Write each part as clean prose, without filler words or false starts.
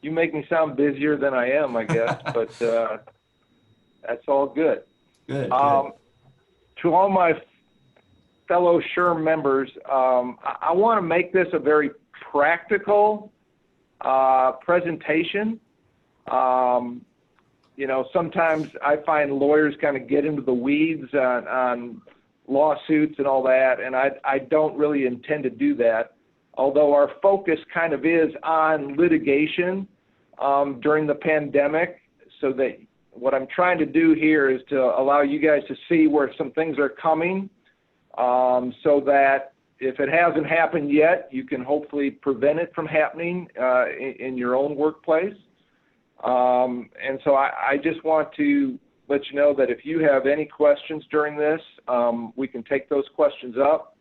You make me sound busier than I am, I guess, but that's all good. Good. To all my fellow SHRM members, I want to make this a very practical presentation. You know, sometimes I find lawyers kind of get into the weeds on lawsuits and all that, and I don't really intend to do that, although our focus kind of is on litigation during the pandemic, so that what I'm trying to do here is to allow you guys to see where some things are coming, so that if it hasn't happened yet, you can hopefully prevent it from happening in your own workplace. And so I just want to let you know that if you have any questions during this, we can take those questions up.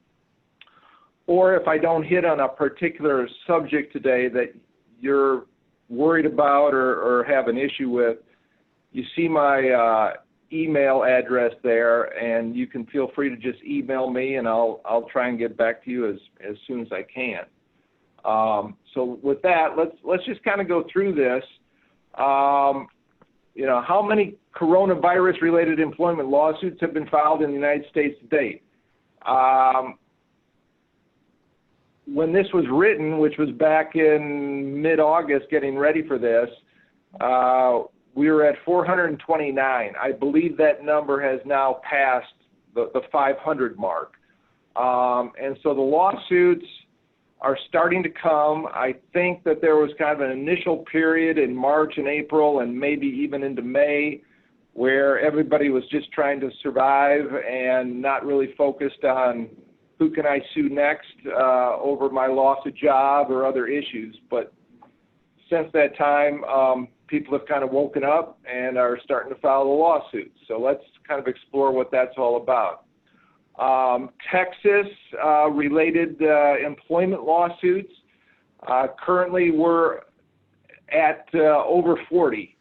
Or if I don't hit on a particular subject today that you're worried about or have an issue with, you see my email address there, and you can feel free to just email me, and I'll try and get back to you as soon as I can. So with that, let's just kind of go through this. You know, how many coronavirus-related employment lawsuits have been filed in the United States to date? When this was written, which was back in mid-August, getting ready for this, we were at 429. I believe that number has now passed the 500 mark. And so the lawsuits are starting to come. I think that there was kind of an initial period in March and April and maybe even into May where everybody was just trying to survive and not really focused on who can I sue next over my loss of job or other issues. But since that time, people have kind of woken up and are starting to file the lawsuits. So let's kind of explore what that's all about. Texas related employment lawsuits, currently we're at over 40.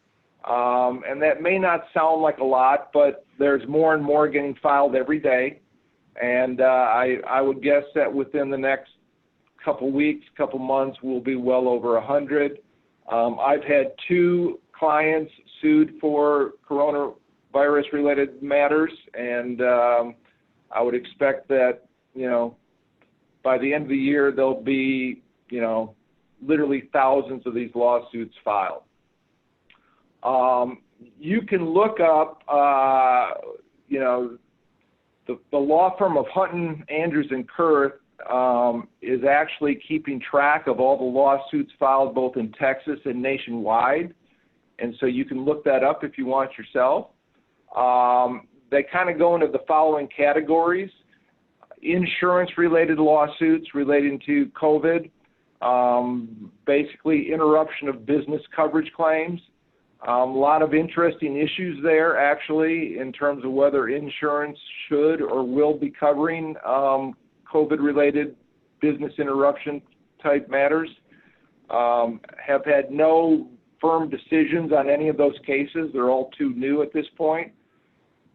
And that may not sound like a lot, but there's more and more getting filed every day. And I would guess that within the next couple weeks, couple months, we'll be well over 100. I've had 2 clients sued for coronavirus-related matters, and I would expect that, you know, by the end of the year, there'll be, you know, literally thousands of these lawsuits filed. You can look up, you know, the law firm of Hutton, Andrews, and Kurth is actually keeping track of all the lawsuits filed both in Texas and nationwide. And so you can look that up if you want yourself. They kind of go into the following categories: insurance-related lawsuits relating to COVID, basically interruption of business coverage claims. A lot of interesting issues there, actually, in terms of whether insurance should or will be covering COVID-related business interruption type matters. Have had no firm decisions on any of those cases. They're all too new at this point.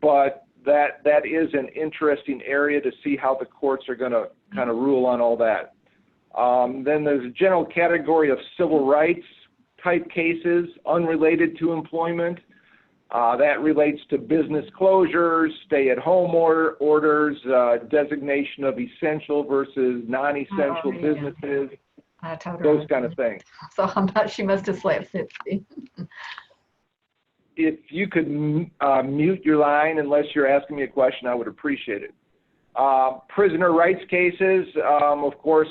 But that is an interesting area to see how the courts are going to kind of rule on all that. Then there's a general category of civil rights type cases unrelated to employment. That relates to business closures, stay-at-home orders, designation of essential versus non-essential businesses, those kind of things. So she must have slept 60. If you could mute your line unless you're asking me a question, I would appreciate it. Prisoner rights cases, of course,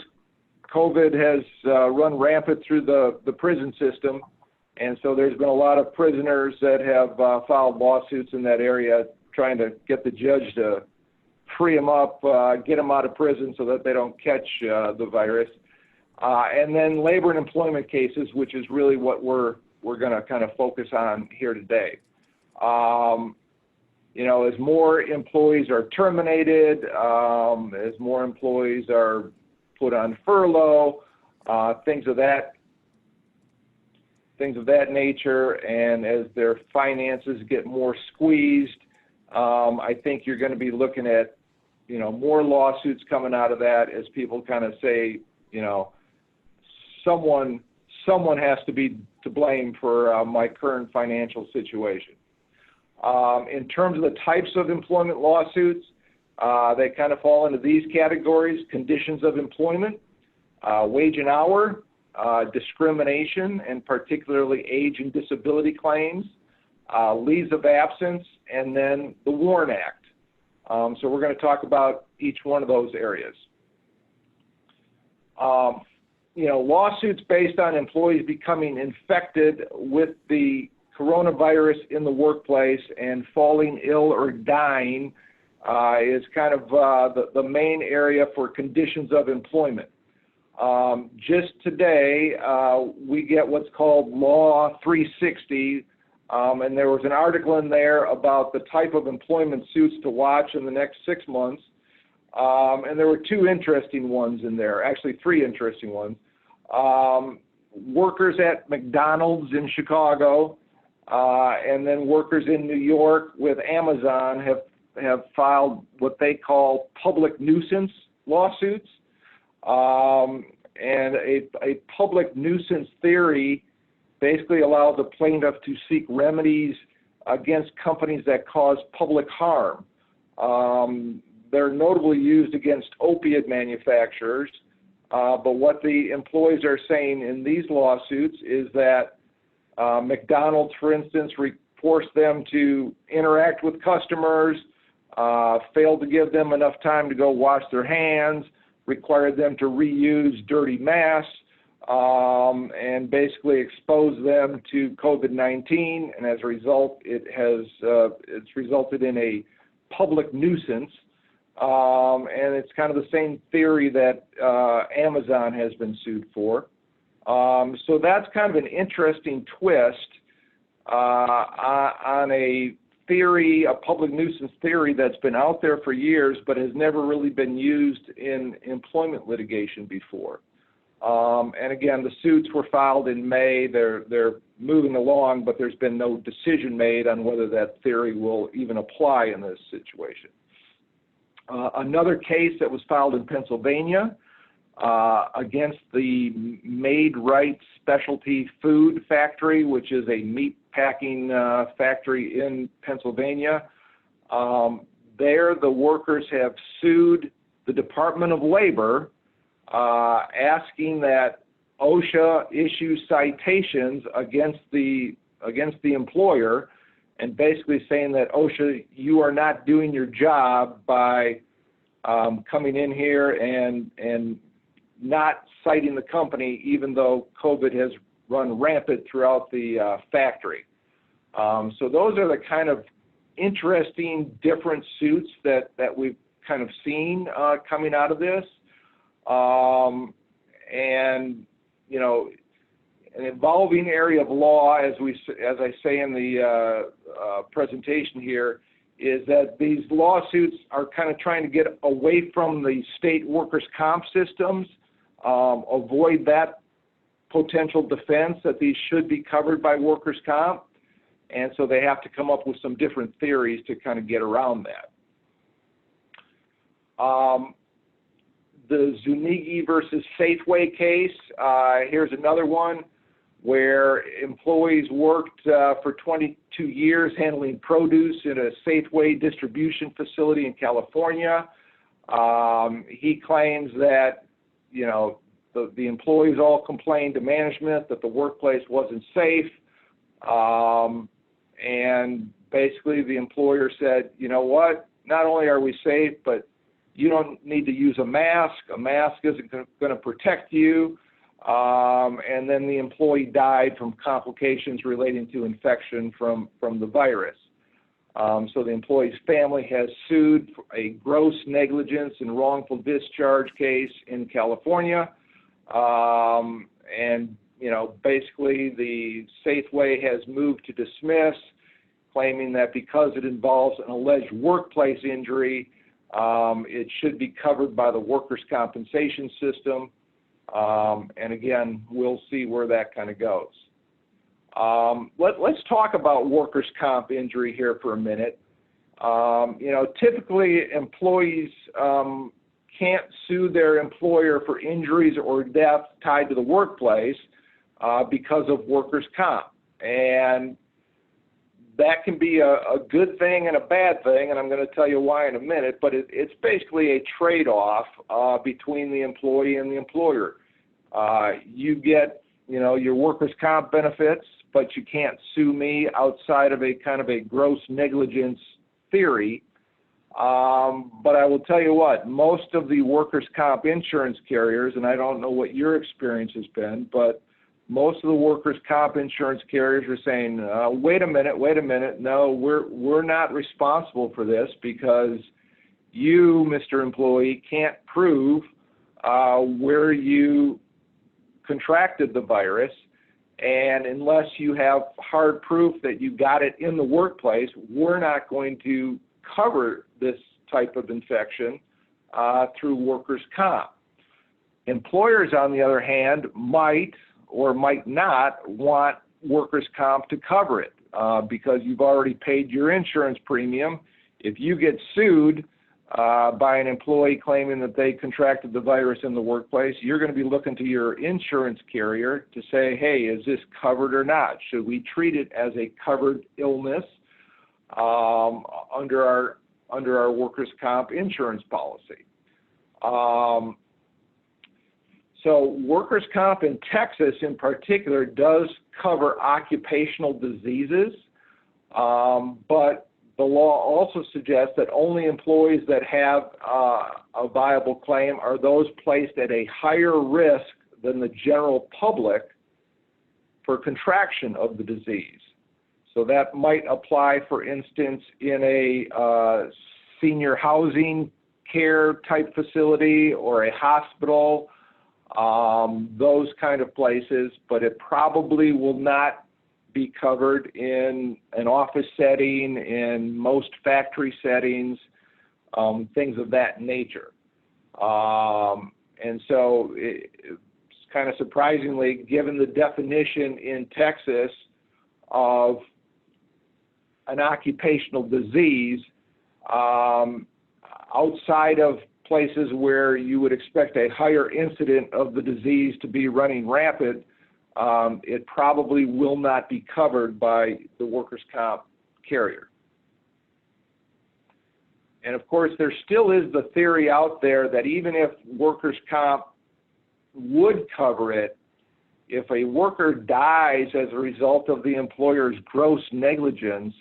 COVID has run rampant through the prison system, and so there's been a lot of prisoners that have filed lawsuits in that area trying to get the judge to free them up, get them out of prison so that they don't catch the virus. And then labor and employment cases, which is really what we're going to kind of focus on here today. You know, as more employees are terminated, as more employees are put on furlough, things of that nature, and as their finances get more squeezed, I think you're going to be looking at, you know, more lawsuits coming out of that as people kind of say, you know, someone someone has to be to blame for my current financial situation. In terms of the types of employment lawsuits, they kind of fall into these categories: conditions of employment, wage and hour, discrimination, and particularly age and disability claims, leaves of absence, and then the WARN Act. So we're going to talk about each one of those areas. Lawsuits based on employees becoming infected with the coronavirus in the workplace and falling ill or dying is kind of the main area for conditions of employment. Just today, we get what's called Law 360, and there was an article in there about the type of employment suits to watch in the next 6 months. And there were two interesting ones in there, actually three interesting ones. Workers at McDonald's in Chicago, and then workers in New York with Amazon have filed what they call public nuisance lawsuits. And a public nuisance theory basically allows a plaintiff to seek remedies against companies that cause public harm. They're notably used against opiate manufacturers, but what the employees are saying in these lawsuits is that McDonald's, for instance, forced them to interact with customers, failed to give them enough time to go wash their hands, required them to reuse dirty masks, and basically exposed them to COVID-19, and as a result, it's resulted in a public nuisance. And it's kind of the same theory that Amazon has been sued for. So that's kind of an interesting twist on a theory, a public nuisance theory that's been out there for years but has never really been used in employment litigation before. And again, the suits were filed in May. They're moving along, but there's been no decision made on whether that theory will even apply in this situation. Another case that was filed in Pennsylvania against the Made Right Specialty Food Factory, which is a meat packing factory in Pennsylvania. There, the workers have sued the Department of Labor, asking that OSHA issue citations against the employer, and basically saying that OSHA, you are not doing your job by coming in here and not citing the company, even though COVID has run rampant throughout the factory. So those are the kind of interesting different suits that we've kind of seen coming out of this. And, an evolving area of law, as I say in the presentation here, is that these lawsuits are kind of trying to get away from the state workers' comp systems, avoid that potential defense that these should be covered by workers' comp, and so they have to come up with some different theories to kind of get around that. The Zunigi versus Safeway case, here's another one where employees worked for 22 years handling produce in a Safeway distribution facility in California. He claims that, the employees all complained to management that the workplace wasn't safe. And basically the employer said, you know what, not only are we safe, but you don't need to use a mask. A mask isn't going to protect you. And then the employee died from complications relating to infection from the virus. So the employee's family has sued for a gross negligence and wrongful discharge case in California. And, basically the Safeway has moved to dismiss, claiming that because it involves an alleged workplace injury, it should be covered by the workers' compensation system. And again, we'll see where that kind of goes. Let's talk about workers' comp injury here for a minute. Typically employees can't sue their employer for injuries or death tied to the workplace because of workers' comp. And that can be a good thing and a bad thing, and I'm going to tell you why in a minute, but it's basically a trade-off between the employee and the employer. You get, your workers' comp benefits, but you can't sue me outside of a kind of a gross negligence theory. But I will tell you what, most of the workers' comp insurance carriers, and I don't know what your experience has been, but most of the workers' comp insurance carriers are saying, wait a minute, no, we're not responsible for this because you, Mr. Employee, can't prove where you contracted the virus, and unless you have hard proof that you got it in the workplace, we're not going to cover this type of infection through workers' comp. Employers, on the other hand, might or might not want workers' comp to cover it because you've already paid your insurance premium. If you get sued by an employee claiming that they contracted the virus in the workplace, you're going to be looking to your insurance carrier to say, hey, is this covered or not? Should we treat it as a covered illness under our workers' comp insurance policy? So workers' comp in Texas in particular does cover occupational diseases, but the law also suggests that only employees that have a viable claim are those placed at a higher risk than the general public for contraction of the disease. So that might apply, for instance, in a senior housing care type facility or a hospital, those kind of places, but it probably will not be covered in an office setting, in most factory settings, things of that nature. And so it's kind of surprisingly, given the definition in Texas of an occupational disease, outside of places where you would expect a higher incident of the disease to be running rampant, it probably will not be covered by the workers' comp carrier. And of course, there still is the theory out there that even if workers' comp would cover it, if a worker dies as a result of the employer's gross negligence,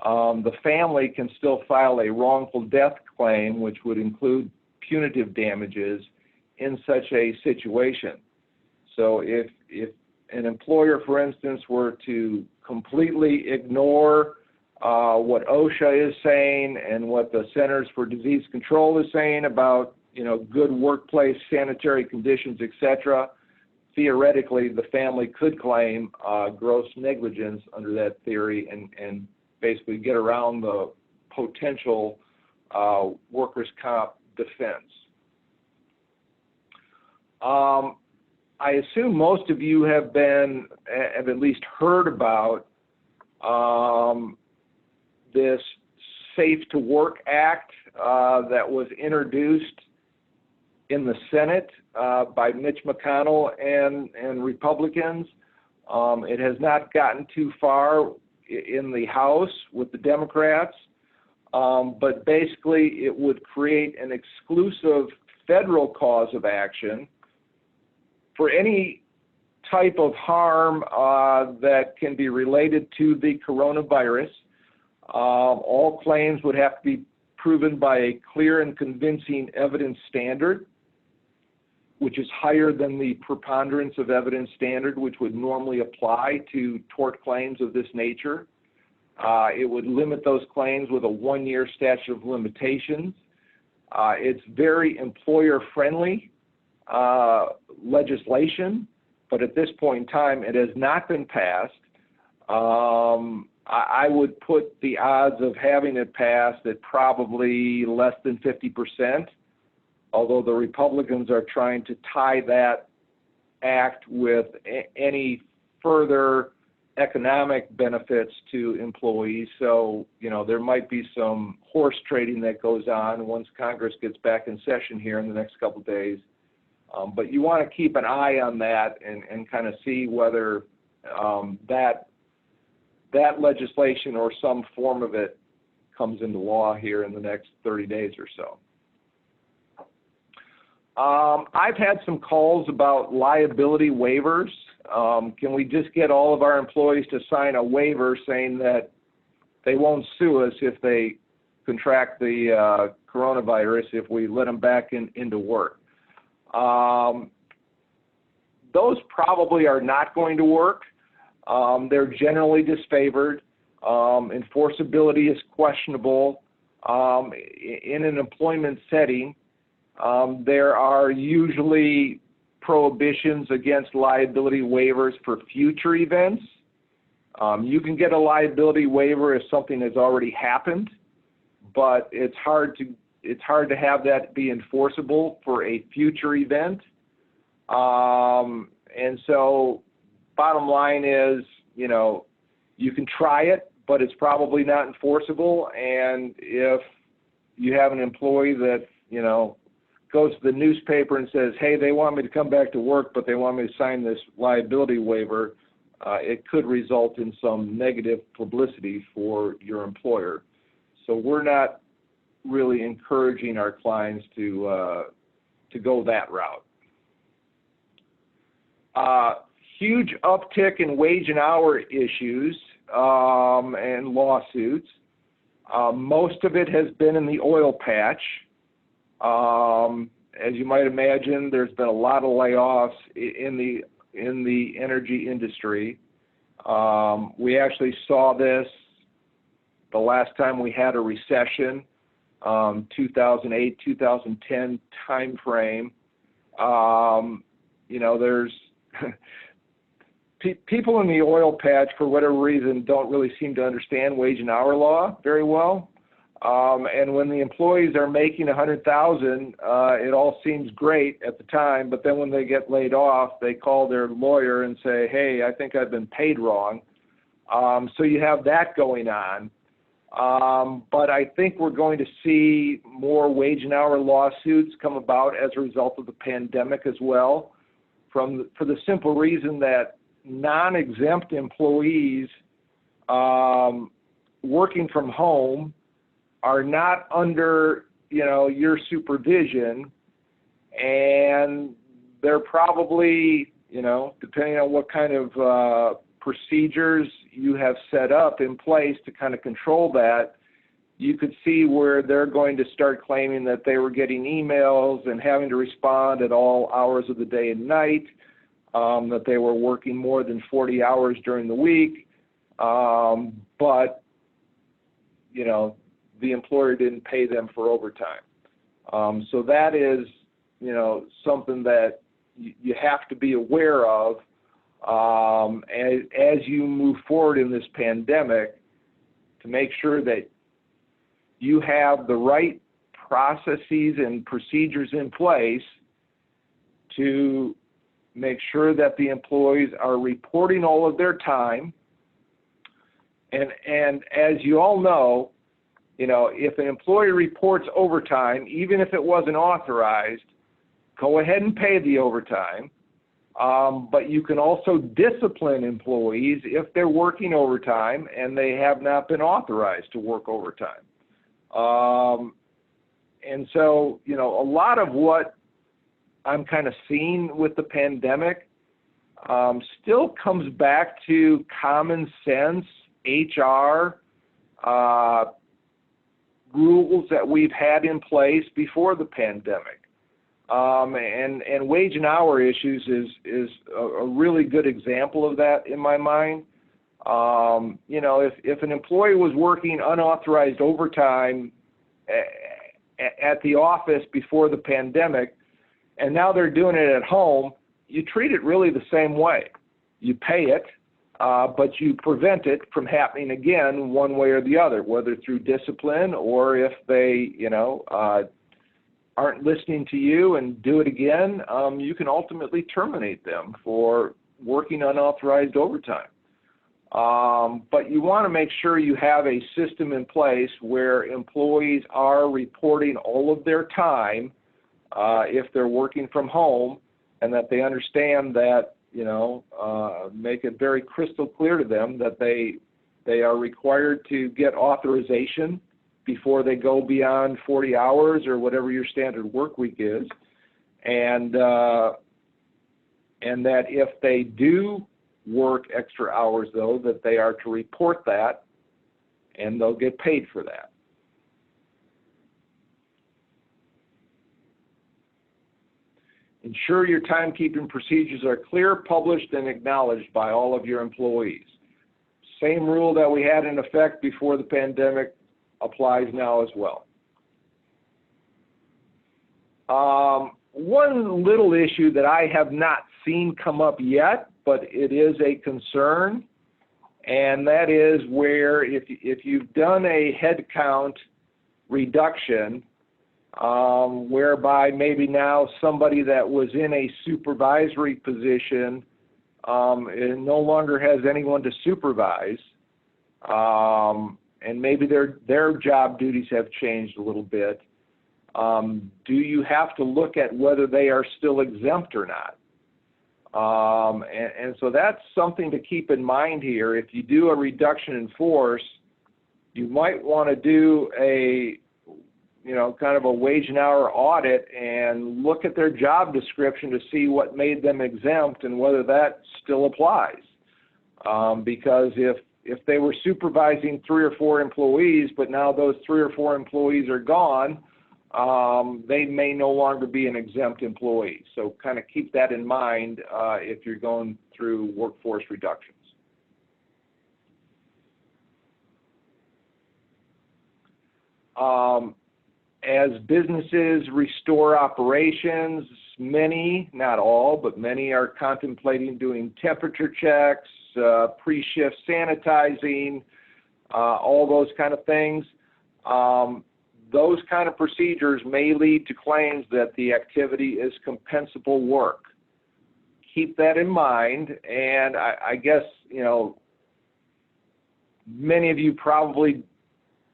the family can still file a wrongful death claim, which would include punitive damages in such a situation. So if an employer, for instance, were to completely ignore what OSHA is saying and what the Centers for Disease Control is saying about, good workplace sanitary conditions, etc., theoretically the family could claim gross negligence under that theory and basically get around the potential workers' comp defense. I assume most of you have at least heard about this Safe to Work Act that was introduced in the Senate by Mitch McConnell and Republicans. It has not gotten too far in the House with the Democrats, but basically it would create an exclusive federal cause of action for any type of harm that can be related to the coronavirus. All claims would have to be proven by a clear and convincing evidence standard, which is higher than the preponderance of evidence standard, which would normally apply to tort claims of this nature. It would limit those claims with a 1-year statute of limitations. It's very employer-friendly legislation, but at this point in time, it has not been passed. I would put the odds of having it passed at probably less than 50%, although the Republicans are trying to tie that act with any further economic benefits to employees. So, there might be some horse trading that goes on once Congress gets back in session here in the next couple of days But you want to keep an eye on that and kind of see whether that legislation or some form of it comes into law here in the next 30 days or so. I've had some calls about liability waivers. Can we just get all of our employees to sign a waiver saying that they won't sue us if they contract the coronavirus if we let them back into work? Those probably are not going to work. They're generally disfavored. Enforceability is questionable. In an employment setting, there are usually prohibitions against liability waivers for future events. You can get a liability waiver if something has already happened, but it's hard to have that be enforceable for a future event. And so bottom line is, you can try it, but it's probably not enforceable. And if you have an employee that, goes to the newspaper and says, hey, they want me to come back to work, but they want me to sign this liability waiver, it could result in some negative publicity for your employer. So we're not really encouraging our clients to go that route. Huge uptick in wage and hour issues and lawsuits. Most of it has been in the oil patch. As you might imagine, there's been a lot of layoffs in the energy industry. We actually saw this the last time we had a recession, 2008, 2010 time frame. There's people in the oil patch, for whatever reason, don't really seem to understand wage and hour law very well. And when the employees are making $100,000, it all seems great at the time, but then when they get laid off, they call their lawyer and say, hey, I think I've been paid wrong. So you have that going on. But I think we're going to see more wage and hour lawsuits come about as a result of the pandemic as well, for the simple reason that non-exempt employees working from home are not under, your supervision, and they're probably, depending on what kind of procedures you have set up in place to kind of control that, you could see where they're going to start claiming that they were getting emails and having to respond at all hours of the day and night, that they were working more than 40 hours during the week, but, the employer didn't pay them for overtime. So that is, something that you have to be aware of as you move forward in this pandemic, to make sure that you have the right processes and procedures in place to make sure that the employees are reporting all of their time. And as you all know, if an employee reports overtime, even if it wasn't authorized, go ahead and pay the overtime. But you can also discipline employees if they're working overtime and they have not been authorized to work overtime. And so, a lot of what I'm kind of seeing with the pandemic still comes back to common sense, HR, rules that we've had in place before the pandemic. And wage and hour issues is a really good example of that in my mind. If an employee was working unauthorized overtime at the office before the pandemic, and now they're doing it at home, you treat it really the same way. You pay it, but you prevent it from happening again one way or the other, whether through discipline or if they, aren't listening to you and do it again, you can ultimately terminate them for working unauthorized overtime. But you want to make sure you have a system in place where employees are reporting all of their time if they're working from home, and that they understand that, make it very crystal clear to them that they are required to get authorization before they go beyond 40 hours or whatever your standard work week is, and that if they do work extra hours, though, that they are to report that, and they'll get paid for that. Ensure your timekeeping procedures are clear, published, and acknowledged by all of your employees. Same rule that we had in effect before the pandemic applies now as well. One little issue that I have not seen come up yet, but it is a concern, and that is where if you've done a headcount reduction, whereby maybe now somebody that was in a supervisory position no longer has anyone to supervise, and maybe their job duties have changed a little bit. Do you have to look at whether they are still exempt or not? And so that's something to keep in mind here. If you do a reduction in force, you might want to do a kind of a wage and hour audit and look at their job description to see what made them exempt and whether that still applies. Because if they were supervising 3 or 4 employees, but now those 3 or 4 employees are gone, they may no longer be an exempt employee. So kind of keep that in mind if you're going through workforce reductions. As businesses restore operations, many, not all, but many are contemplating doing temperature checks, pre-shift sanitizing, all those kind of things. Those kind of procedures may lead to claims that the activity is compensable work. Keep that in mind, and I guess, many of you probably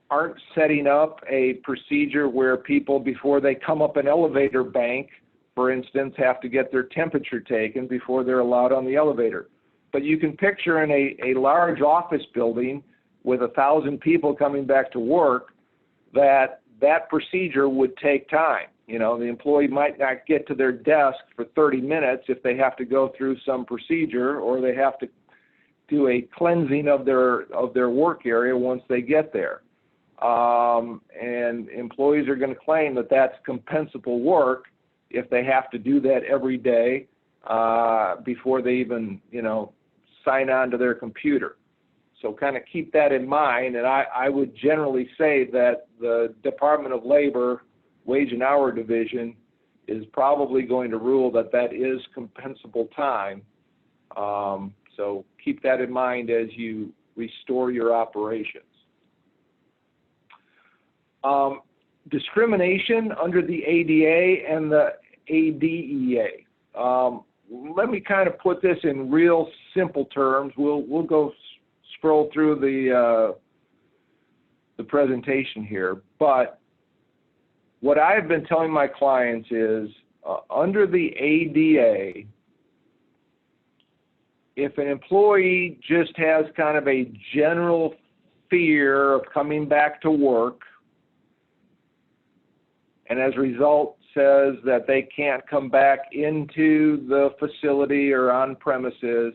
aren't setting up a procedure where people, before they come up an elevator bank, for instance, have to get their temperature taken before they're allowed on the elevator. But you can picture in a large office building with 1,000 people coming back to work, that procedure would take time. The employee might not get to their desk for 30 minutes if they have to go through some procedure, or they have to do a cleansing of their work area once they get there. And employees are going to claim that that's compensable work if they have to do that every day before they even, sign on to their computer. So kind of keep that in mind, and I would generally say that the Department of Labor Wage and Hour Division is probably going to rule that that is compensable time. So keep that in mind as you restore your operations. Discrimination under the ADA and the ADEA. Let me kind of put this in real simple terms. We'll go scroll through the presentation here, but what I've been telling my clients is under the ADA, if an employee just has kind of a general fear of coming back to work, and as a result says that they can't come back into the facility or on premises,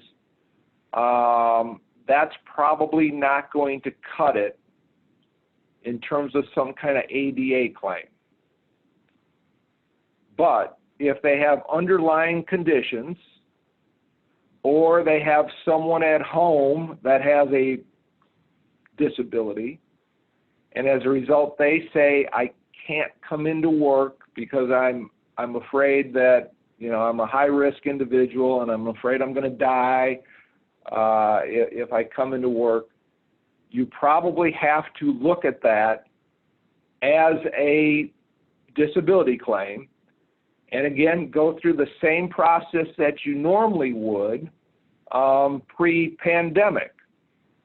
that's probably not going to cut it in terms of some kind of ADA claim. But if they have underlying conditions, or they have someone at home that has a disability, and as a result they say, I can't come into work because I'm afraid that I'm a high-risk individual and I'm afraid I'm going to die if I come into work, you probably have to look at that as a disability claim, and again go through the same process that you normally would pre-pandemic.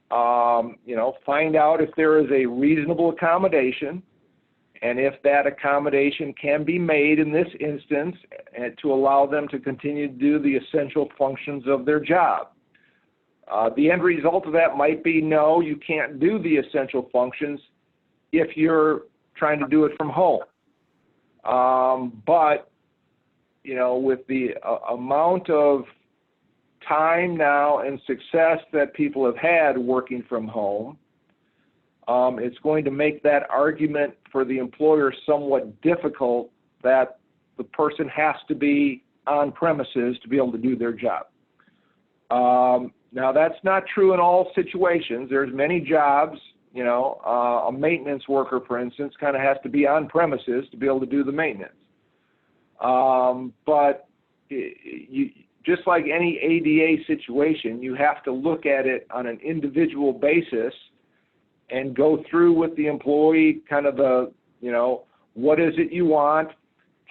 Find out if there is a reasonable accommodation, and if that accommodation can be made in this instance to allow them to continue to do the essential functions of their job. The end result of that might be no, you can't do the essential functions if you're trying to do it from home. But, you know, with the amount of time now and success that people have had working from home, it's going to make that argument for the employer somewhat difficult that the person has to be on premises to be able to do their job. Now, that's not true in all situations. There's many jobs, you know, a maintenance worker, for instance, kind of has to be on premises to be able to do the maintenance. But just like any ADA situation, you have to look at it on an individual basis and go through with the employee kind of the, you know, what is it you want?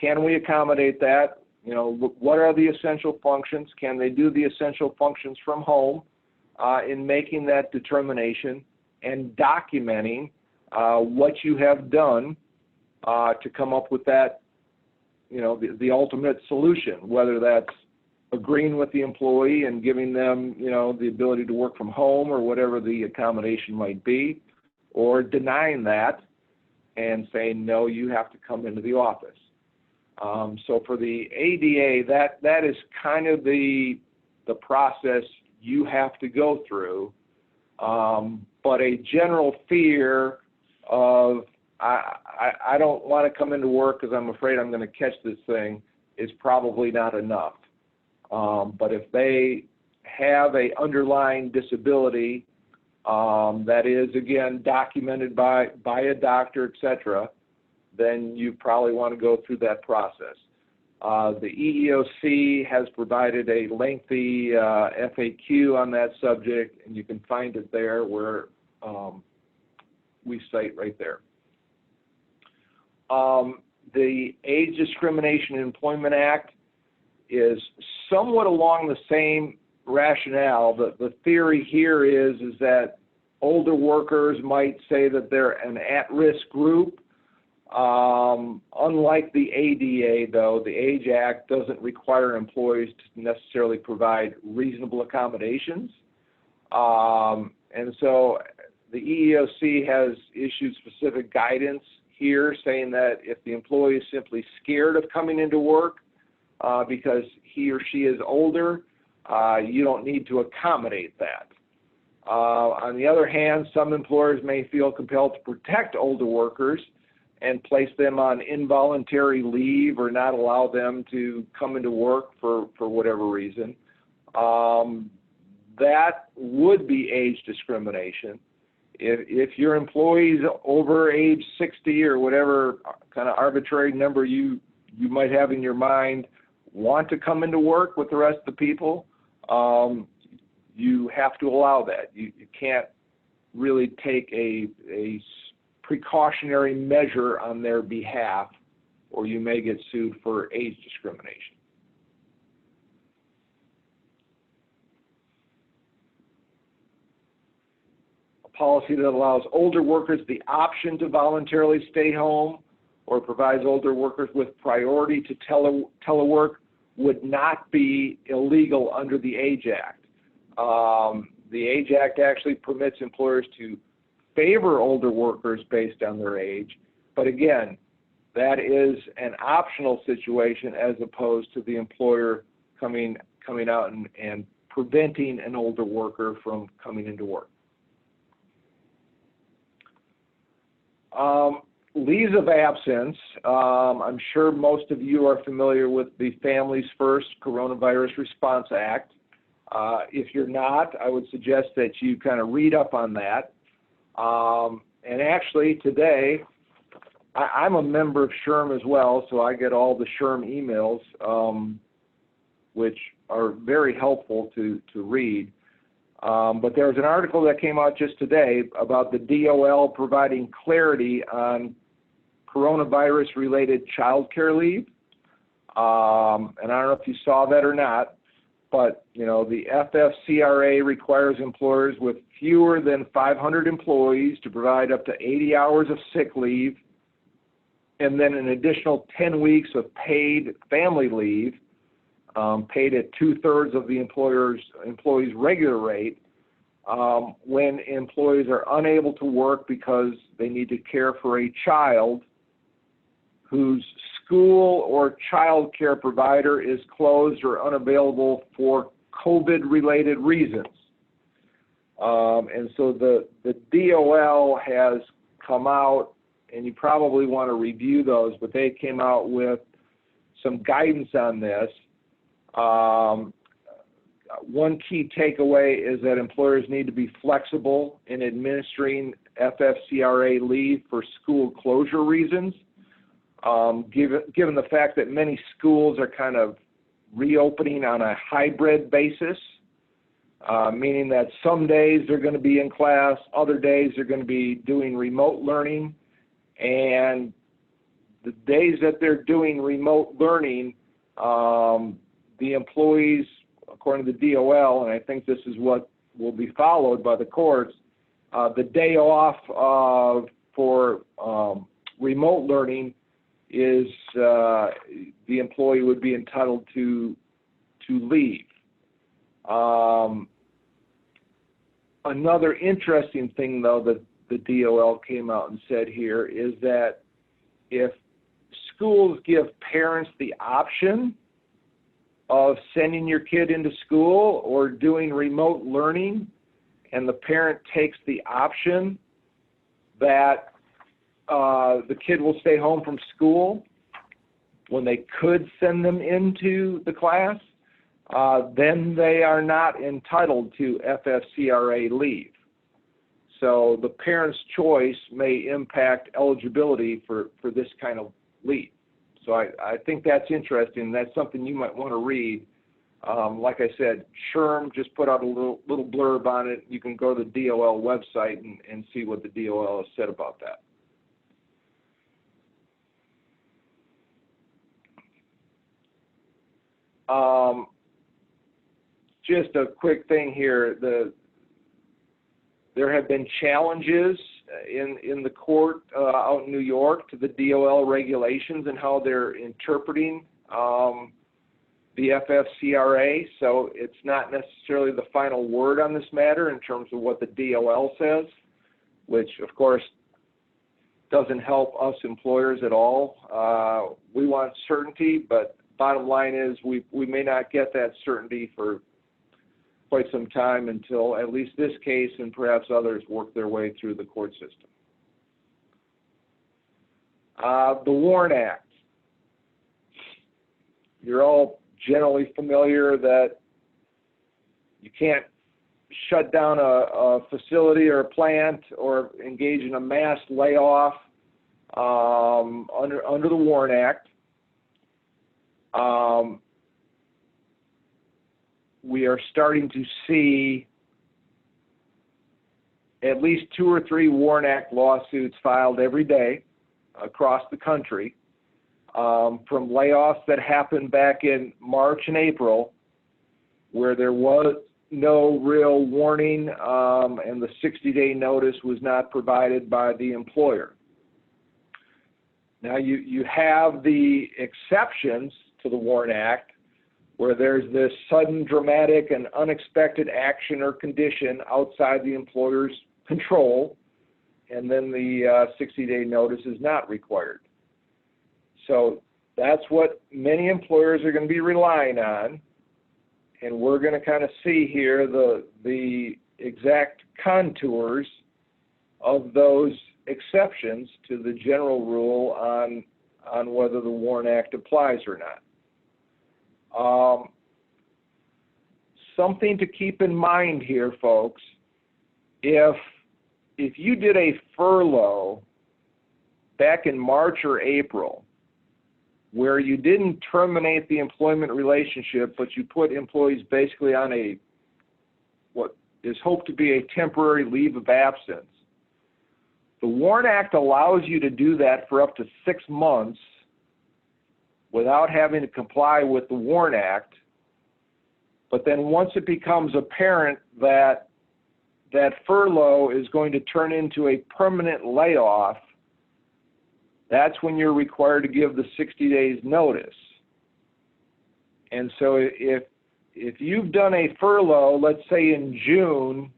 Can we accommodate that? You know, what are the essential functions? Can they do the essential functions from home in making that determination and documenting what you have done to come up with that, you know, the ultimate solution, whether that's agreeing with the employee and giving them, you know, the ability to work from home or whatever the accommodation might be, or denying that and saying, no, you have to come into the office. So for the ADA, that is kind of the process you have to go through. But a general fear of, I don't want to come into work because I'm afraid I'm going to catch this thing is probably not enough. But if they have an underlying disability that is, again, documented by a doctor, et cetera, then you probably want to go through that process. The EEOC has provided a lengthy FAQ on that subject, and you can find it there where we cite right there. The Age Discrimination in Employment Act is somewhat along the same rationale. The theory here is that older workers might say that they're an at-risk group. Unlike the ADA, though, the Age Act doesn't require employees to necessarily provide reasonable accommodations. And so the EEOC has issued specific guidance here saying that if the employee is simply scared of coming into work because he or she is older, you don't need to accommodate that. On the other hand, some employers may feel compelled to protect older workers and place them on involuntary leave or not allow them to come into work for whatever reason. That would be age discrimination. If your employees over age 60 or whatever kind of arbitrary number you might have in your mind want to come into work with the rest of the people, you have to allow that. You can't really take a precautionary measure on their behalf, or you may get sued for age discrimination. A policy that allows older workers the option to voluntarily stay home or provides older workers with priority to telework would not be illegal under the Age Act. The Age Act actually permits employers to favor older workers based on their age, but again, that is an optional situation as opposed to the employer coming out and preventing an older worker from coming into work. Leaves of absence. I'm sure most of you are familiar with the Families First Coronavirus Response Act. If you're not, I would suggest that you kind of read up on that. And actually today, I'm a member of SHRM as well, so I get all the SHRM emails, which are very helpful to read. But there's an article that came out just today about the DOL providing clarity on coronavirus-related child care leave. And I don't know if you saw that or not, but you know, the FFCRA requires employers with fewer than 500 employees to provide up to 80 hours of sick leave and then an additional 10 weeks of paid family leave, paid at 2/3 of the employee's regular rate, when employees are unable to work because they need to care for a child whose school or child care provider is closed or unavailable for COVID-related reasons. And so the DOL has come out, and you probably want to review those, but they came out with some guidance on this. One key takeaway is that employers need to be flexible in administering FFCRA leave for school closure reasons, given the fact that many schools are kind of reopening on a hybrid basis, meaning that some days they're going to be in class, other days they're going to be doing remote learning, and the days that they're doing remote learning, the employees, according to the DOL, and I think this is what will be followed by the courts, the day off for remote learning is the employee would be entitled to leave. Another interesting thing, though, that the DOL came out and said here is that if schools give parents the option of sending your kid into school or doing remote learning, and the parent takes the option that the kid will stay home from school when they could send them into the class, then they are not entitled to FFCRA leave. So the parent's choice may impact eligibility for this kind of leave. So I think that's interesting. That's something you might want to read. Like I said, SHRM just put out a little blurb on it. You can go to the DOL website and see what the DOL has said about that. Just a quick thing here. There have been challenges in the court out in New York to the DOL regulations and how they're interpreting the FFCRA. So it's not necessarily the final word on this matter in terms of what the DOL says, which of course doesn't help us employers at all. We want certainty, but bottom line is we may not get that certainty for quite some time until at least this case and perhaps others work their way through the court system. The WARN Act. You're all generally familiar that you can't shut down a facility or a plant or engage in a mass layoff under the WARN Act. We are starting to see at least 2 or 3 WARN Act lawsuits filed every day across the country from layoffs that happened back in March and April, where there was no real warning and the 60-day notice was not provided by the employer. Now you have the exceptions to the WARN Act, where there's this sudden, dramatic, and unexpected action or condition outside the employer's control, and then the 60-day notice is not required. So that's what many employers are going to be relying on, and we're going to kind of see here the exact contours of those exceptions to the general rule on whether the WARN Act applies or not. Something to keep in mind here, folks, if you did a furlough back in March or April where you didn't terminate the employment relationship, but you put employees basically on what is hoped to be a temporary leave of absence, the WARN Act allows you to do that for up to 6 months without having to comply with the WARN Act. But then once it becomes apparent that that furlough is going to turn into a permanent layoff, that's when you're required to give the 60 days notice. And so if you've done a furlough, let's say in June,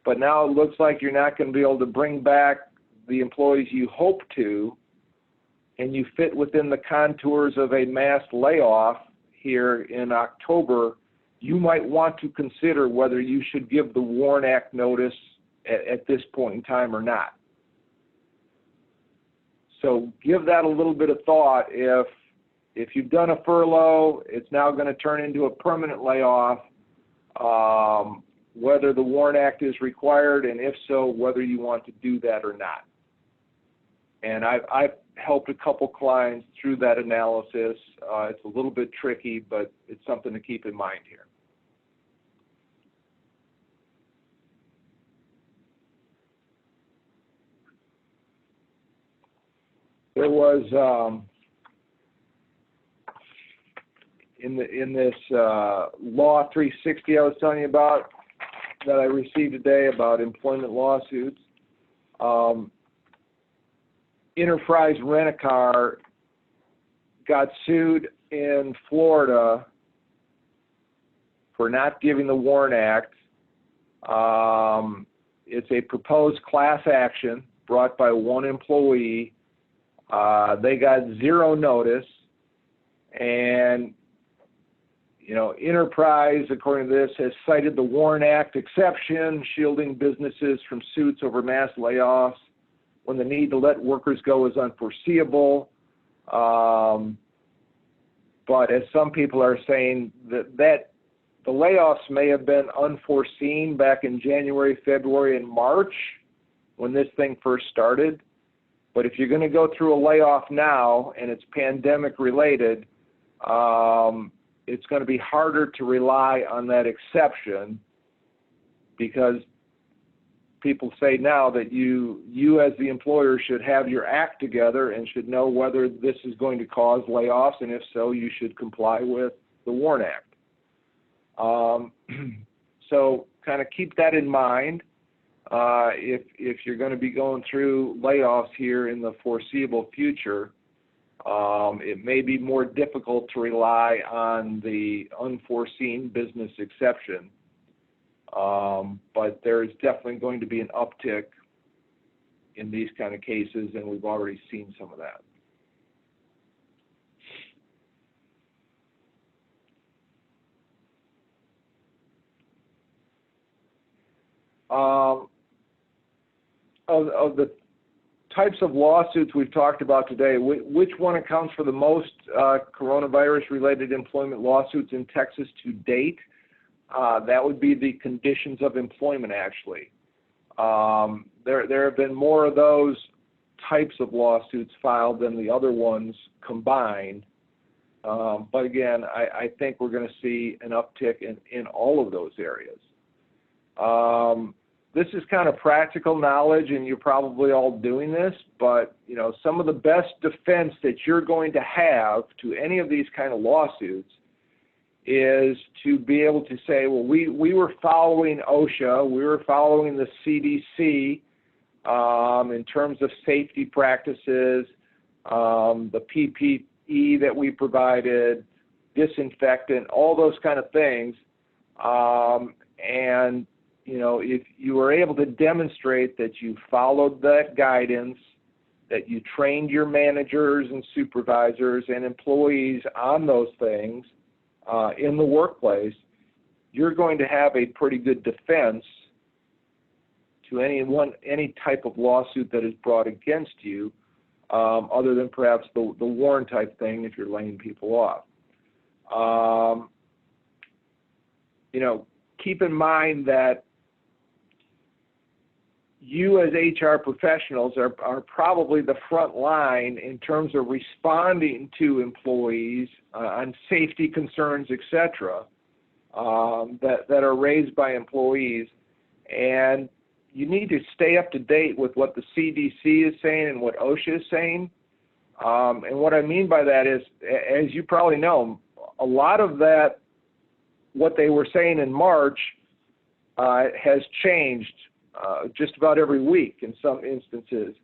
but now it looks like you're not going to be able to bring back the employees you hope to, and you fit within the contours of a mass layoff here in October, you might want to consider whether you should give the WARN Act notice at this point in time or not. So give that a little bit of thought. If you've done a furlough, it's now going to turn into a permanent layoff, whether the WARN Act is required, and if so, whether you want to do that or not. And I've helped a couple clients through that analysis. It's a little bit tricky, but it's something to keep in mind here. There was in this Law 360 I was telling you about that I received today about employment lawsuits. Enterprise Rent-A-Car got sued in Florida for not giving the WARN Act. It's a proposed class action brought by one employee. They got zero notice, and Enterprise, according to this, has cited the WARN Act exception, shielding businesses from suits over mass layoffs when the need to let workers go is unforeseeable. But as some people are saying, that the layoffs may have been unforeseen back in January, February, and March when this thing first started. But if you're going to go through a layoff now and it's pandemic related, it's going to be harder to rely on that exception, because people say now that you as the employer should have your act together and should know whether this is going to cause layoffs, and if so, you should comply with the WARN Act. So kind of keep that in mind. If you're going to be going through layoffs here in the foreseeable future, it may be more difficult to rely on the unforeseen business exception, but there is definitely going to be an uptick in these kind of cases, and we've already seen some of that. Of the types of lawsuits we've talked about today, which one accounts for the most coronavirus-related employment lawsuits in Texas to date? That would be the conditions of employment, actually. There have been more of those types of lawsuits filed than the other ones combined. But again, I think we're going to see an uptick in all of those areas. This is kind of practical knowledge, and you're probably all doing this, but some of the best defense that you're going to have to any of these kind of lawsuits is to be able to say, well, we were following OSHA, we were following the CDC in terms of safety practices, the PPE that we provided, disinfectant, all those kind of things, and if you were able to demonstrate that you followed that guidance, that you trained your managers and supervisors and employees on those things in the workplace, you're going to have a pretty good defense to any type of lawsuit that is brought against you, other than perhaps the WARN type thing if you're laying people off. Keep in mind that you as HR professionals are probably the front line in terms of responding to employees on safety concerns, etc., that are raised by employees. And you need to stay up to date with what the CDC is saying and what OSHA is saying. And what I mean by that is, as you probably know, a lot of that, what they were saying in March, has changed just about every week in some instances.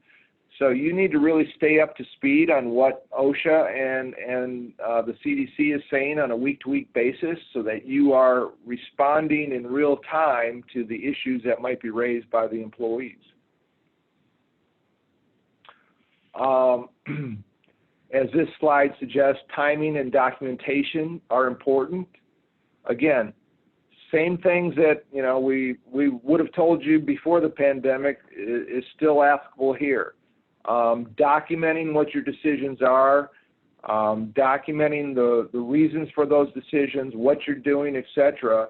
So you need to really stay up to speed on what OSHA and the CDC is saying on a week-to-week basis so that you are responding in real time to the issues that might be raised by the employees. As this slide suggests, timing and documentation are important. Again, same things that we would have told you before the pandemic is still applicable here. Documenting what your decisions are, documenting the reasons for those decisions, what you're doing, etc.,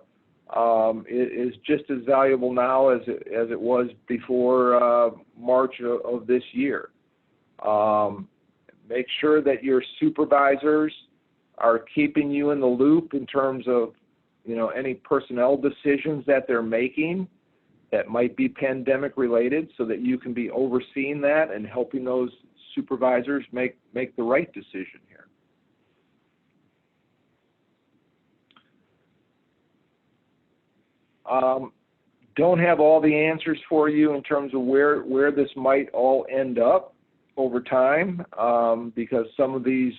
is just as valuable now as it was before March of this year. Make sure that your supervisors are keeping you in the loop in terms of any personnel decisions that they're making that might be pandemic related, so that you can be overseeing that and helping those supervisors make the right decision here. Don't have all the answers for you in terms of where this might all end up over time, because some of these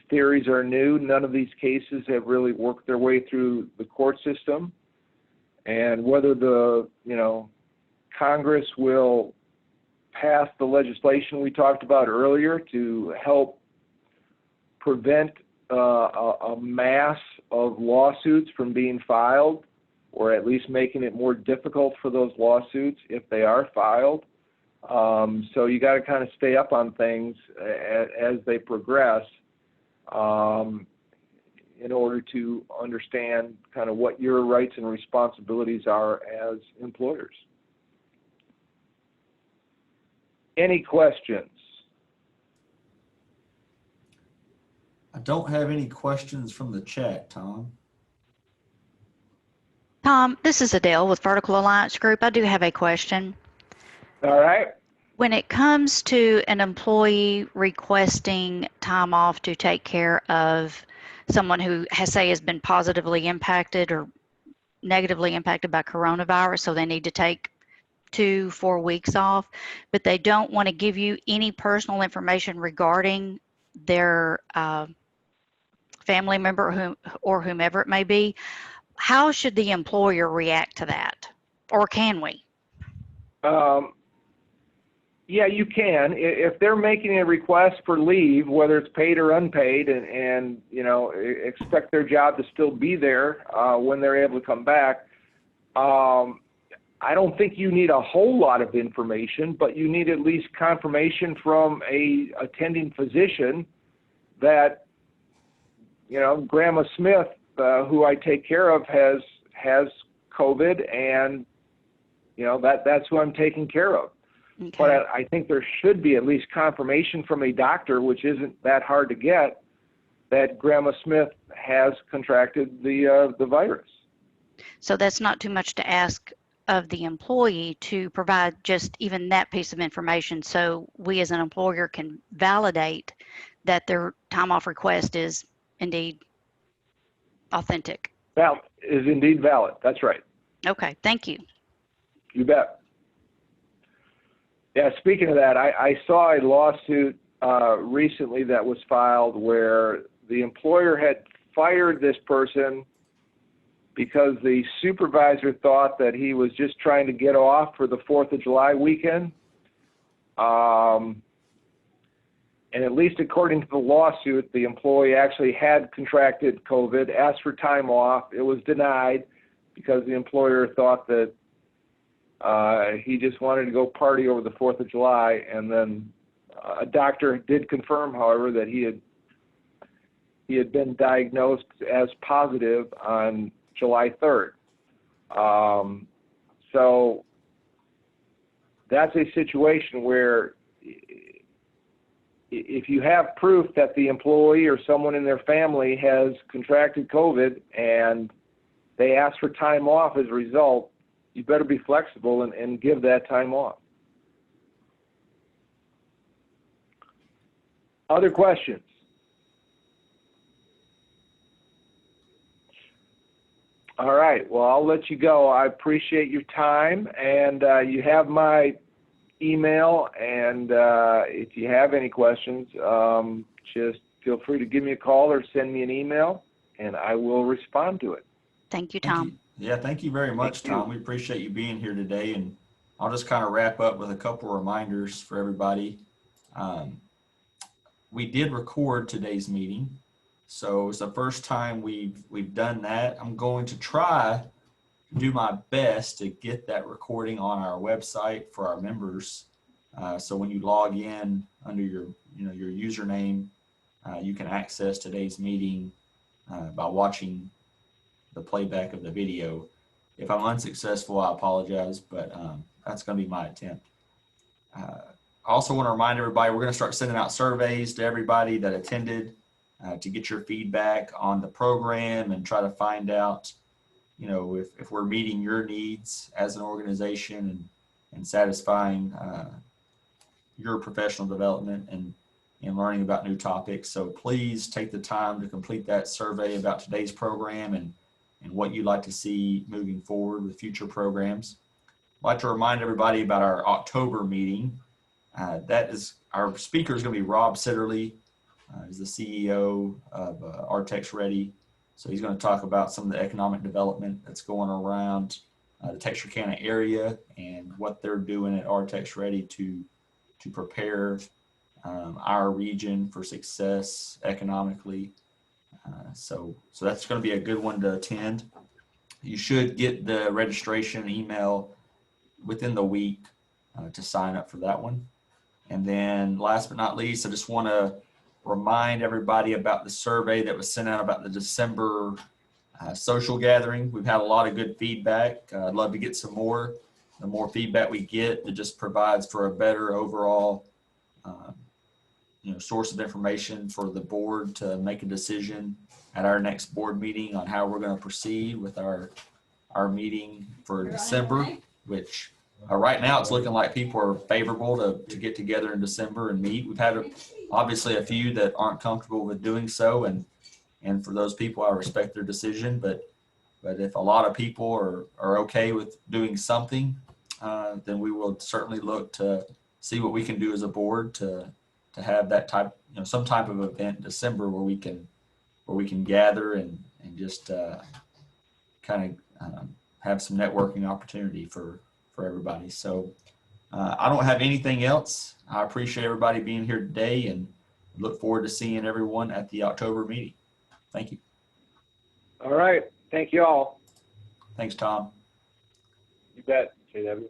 theories are new. None of these cases have really worked their way through the court system. And whether the Congress will pass the legislation we talked about earlier to help prevent a mass of lawsuits from being filed, or at least making it more difficult for those lawsuits if they are filed. So you got to kind of stay up on things as they progress, in order to understand kind of what your rights and responsibilities are as employers. Any questions? I don't have any questions from the chat, Tom. Tom, this is Adele with Vertical Alliance Group. I do have a question. All right. When it comes to an employee requesting time off to take care of someone who has been positively impacted or negatively impacted by coronavirus, so they need to take 2-4 weeks off, but they don't want to give you any personal information regarding their family member or whomever it may be, how should the employer react to that? Or can we? Yeah, you can. If they're making a request for leave, whether it's paid or unpaid, and expect their job to still be there when they're able to come back, I don't think you need a whole lot of information, but you need at least confirmation from a attending physician that Grandma Smith, who I take care of, has COVID, and that's who I'm taking care of. Okay. But I think there should be at least confirmation from a doctor, which isn't that hard to get, that Grandma Smith has contracted the virus. So that's not too much to ask of the employee to provide just even that piece of information, so we as an employer can validate that their time off request is indeed authentic. Is indeed valid. That's right. Okay, thank you. You bet. Yeah, speaking of that, I saw a lawsuit recently that was filed where the employer had fired this person because the supervisor thought that he was just trying to get off for the 4th of July weekend. And at least according to the lawsuit, the employee actually had contracted COVID, asked for time off. It was denied because the employer thought that he just wanted to go party over the 4th of July. And then a doctor did confirm, however, that he had been diagnosed as positive on July 3rd. So that's a situation where if you have proof that the employee or someone in their family has contracted COVID and they ask for time off as a result, you better be flexible and give that time off. Other questions? All right, well, I'll let you go. I appreciate your time, and you have my email, and if you have any questions, just feel free to give me a call or send me an email, and I will respond to it. Thank you, Thank Tom. you. Yeah, thank you very much, Thank you. Tom. We appreciate you being here today, and I'll just kind of wrap up with a couple of reminders for everybody. We did record today's meeting, so it's the first time we've done that. I'm going to try to do my best to get that recording on our website for our members. So when you log in under your username, you can access today's meeting by watching the playback of the video. If I'm unsuccessful, I apologize, but that's going to be my attempt. I also want to remind everybody, we're going to start sending out surveys to everybody that attended to get your feedback on the program and try to find out, if we're meeting your needs as an organization and satisfying your professional development and learning about new topics. So please take the time to complete that survey about today's program and what you'd like to see moving forward with future programs. I'd like to remind everybody about our October meeting. That is, our speaker is going to be Rob Sitterly. He's the CEO of Artex Ready. So he's going to talk about some of the economic development that's going around the Texarkana area and what they're doing at Artex Ready to prepare our region for success economically. So that's going to be a good one to attend. You should get the registration email within the week to sign up for that one. And then last but not least, I just want to remind everybody about the survey that was sent out about the December social gathering. We've had a lot of good feedback. I'd love to get some more. The more feedback we get, it just provides for a better overall source of information for the board to make a decision at our next board meeting on how we're going to proceed with our meeting for December, which right now it's looking like people are favorable to get together in December and meet. We've had obviously a few that aren't comfortable with doing so, and for those people I respect their decision, but if a lot of people are okay with doing something, then we will certainly look to see what we can do as a board to have that type, some type of event in December where we can gather and just kind of have some networking opportunity for everybody. So I don't have anything else. I appreciate everybody being here today and look forward to seeing everyone at the October meeting. Thank you. All right. Thank you all. Thanks, Tom. You bet, JW.